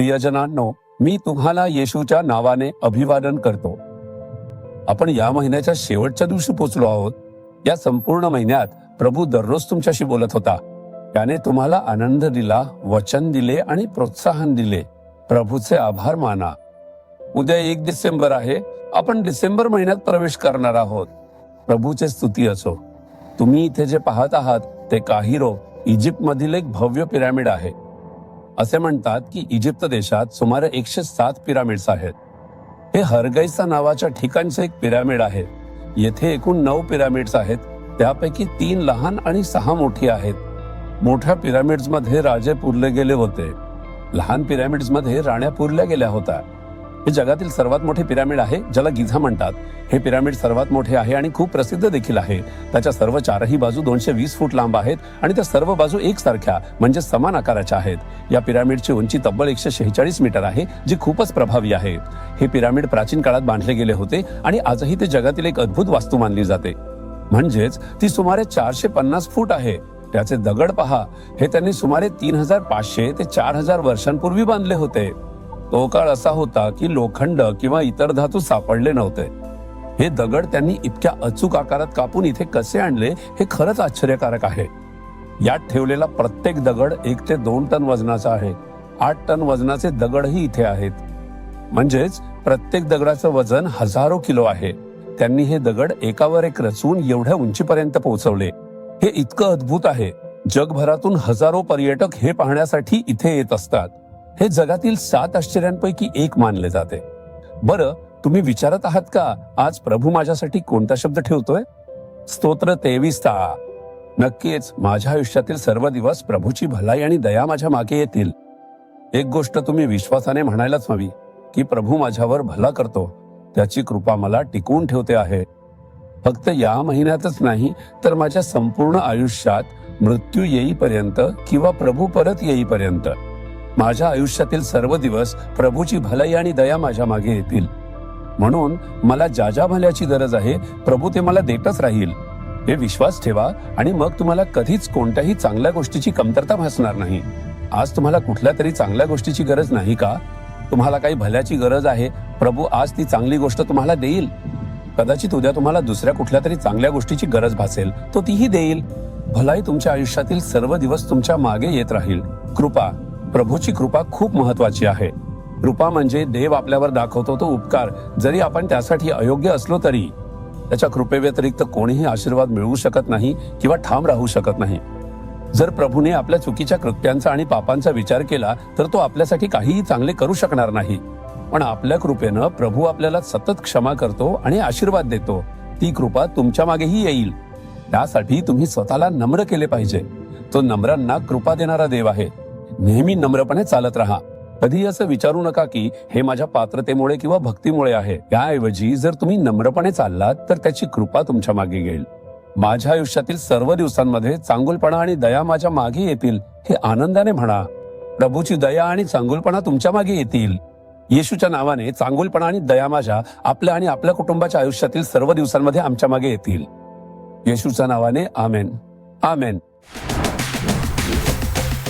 प्रियजनांनो, मी तुम्हाला येशूच्या नावाने अभिवादन करतो. आपण या महिन्याच्या शेवटच्या दिवशी पोहोचलो आहोत. या संपूर्ण महिन्यात प्रभू दररोज तुमच्याशी बोलत होता. त्याने तुम्हाला आनंद दिला, वचन दिले आणि प्रोत्साहन दिले. प्रभूचे आभार माना. उद्या 1 डिसेंबर आहे. आपण डिसेंबर महिन्यात प्रवेश करणार आहोत. प्रभूचे स्तुती असो. तुम्ही इथे जे पाहत आहात ते काहिरो, इजिप्त मधील एक भव्य पिरामिड आहे. असे म्हणतात की इजिप्त देशात सुमारे 107 पिरामिड्स आहेत. हे हरगैसा नावाच्या ठिकाणचे एक पिरामिड आहे. येथे एकूण 9 पिरामिड्स आहेत. त्यापैकी 3 लहान आणि 6 मोठी आहेत. मोठ्या पिरामिड्स मध्ये राजे पुरले गेले होते. लहान पिरामिड्स मध्ये राण्या पुरल्या गेल्या होत्या. हे जगातील सर्वात मोठे पिरामिड आहे, ज्याला गिझा म्हणतात. हे पिरामिड सर्वात मोठे आहे आणि खूप प्रसिद्ध देखील आहे. त्याच्या सर्व 4ही बाजू 220 फूट लांब आहेत आणि त्या सर्व बाजू एकसारख्या म्हणजे समान आकाराच्या आहेत. या पिरामिडची उंची तब्बल 146 मीटर आहे, जी खूपच प्रभावी आहे. हे पिरामिड प्राचीन काळात बांधले गेले होते आणि आजही ते जगातील एक अद्भुत वास्तू मानली जाते. म्हणजेच ती सुमारे 450 फूट आहे. त्याचे दगड पहा. हे त्यांनी सुमारे 3500 ते 4000 वर्षांपूर्वी बांधले होते. तो काळ असा होता की लोखंड किंवा इतर धातू सापडले नव्हते. हे दगड त्यांनी इतक्या अचूक आकारात कापून इथे कसे आणले हे खरंच आश्चर्यकारक आहे. यात ठेवलेला प्रत्येक दगड 1 ते 2 टन वजनाचा आहे. 8 टन वजनाचे दगडही इथे आहेत. म्हणजेच प्रत्येक दगडाचं वजन हजारो किलो आहे. त्यांनी हे दगड एकावर एक रचून एवढ्या उंचीपर्यंत पोहोचवले. हे इतकं अद्भुत आहे. जगभरातून हजारो पर्यटक हे पाहण्यासाठी इथे येत असतात. हे जगातील 7 आश्चर्यांपैकी एक मानले जाते. बरं, तुम्ही विचारत आहात का आज प्रभू माझ्यासाठी कोणता शब्द ठेवतोय? स्तोत्र 23. नक्कीच माझ्या आयुष्यातील सर्व दिवस प्रभूची भलाई आणि दया माझ्या मागे येतील. एक गोष्ट तुम्ही विश्वासाने म्हणायलाच हवी की प्रभू माझ्यावर भला करतो. त्याची कृपा मला टिकवून ठेवते आहे. फक्त या महिन्यातच नाही तर माझ्या संपूर्ण आयुष्यात मृत्यू येईपर्यंत किंवा प्रभू परत येईपर्यंत माझ्या आयुष्यातील सर्व दिवस प्रभूची भलाई आणि दया माझ्या मागे येतील. म्हणून मला ज्या ज्या भल्याची गरज आहे प्रभू ते मला देतच राहील. हे विश्वास ठेवा आणि मग तुम्हाला कधीच कोणत्याही चांगल्या गोष्टीची कमतरता भासणार नाही. आज तुम्हाला कुठल्या तरी चांगल्या गोष्टीची गरज नाही का? तुम्हाला काही भल्याची गरज आहे. प्रभू आज ती चांगली गोष्ट तुम्हाला देईल. कदाचित उद्या तुम्हाला दुसऱ्या कुठल्या तरी चांगल्या गोष्टीची गरज भासेल, तो तीही देईल. भलाई तुमच्या आयुष्यातील सर्व दिवस तुमच्या मागे येत राहील. कृपा, प्रभूची कृपा खूप महत्वाची आहे. कृपा म्हणजे देव आपल्यावर दाखवतो तो उपकार. जरी आपण त्यासाठी अयोग्य असलो तरी त्याच्या कृपेव्यतिरिक्त कोणीही आशीर्वाद मिळवू शकत नाही किंवा ठाम राहू शकत नाही. जर प्रभूने आपल्या चुकीच्या कृत्यांचा आणि पापांचा विचार केला तर तो आपल्यासाठी काहीही चांगले करू शकणार नाही. पण आपल्या कृपेनं प्रभू आपल्याला सतत क्षमा करतो आणि आशीर्वाद देतो. ती कृपा तुमच्या मागेही येईल. त्यासाठी तुम्ही स्वतःला नम्र केले पाहिजे. तो नम्रांना कृपा देणारा देव आहे. नेहमी नम्रपणे चालत राहा. कधी असं विचारू नका की हे माझ्या पात्रतेमुळे किंवा भक्तीमुळे आहे. त्याऐवजी जर तुम्ही नम्रपणे चाललात तर त्याची कृपा तुमच्या मागे येईल. माझ्या आयुष्यातील सर्व दिवसांमध्ये चांगुलपणा आणि दया माझ्या मागे येतील हे आनंदाने म्हणा. प्रभूची दया आणि चांगुलपणा तुमच्या मागे येतील. येशूच्या नावाने चांगुलपणा आणि दया माझ्या, आपल्या आणि आपल्या कुटुंबाच्या आयुष्यातील सर्व दिवसांमध्ये आमच्या मागे येतील. येशूच्या नावाने आमेन. आमेन.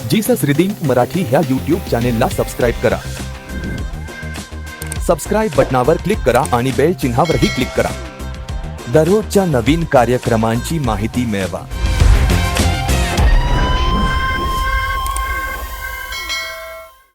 जीसस रिडीम्ड मराठी ह्या यूट्यूब चॅनेलला सबस्क्राईब करा. सबस्क्राईब बटनावर क्लिक करा आणि बेल चिन्हावरही क्लिक करा. दररोजच्या नवीन कार्यक्रमांची माहिती मिळवा.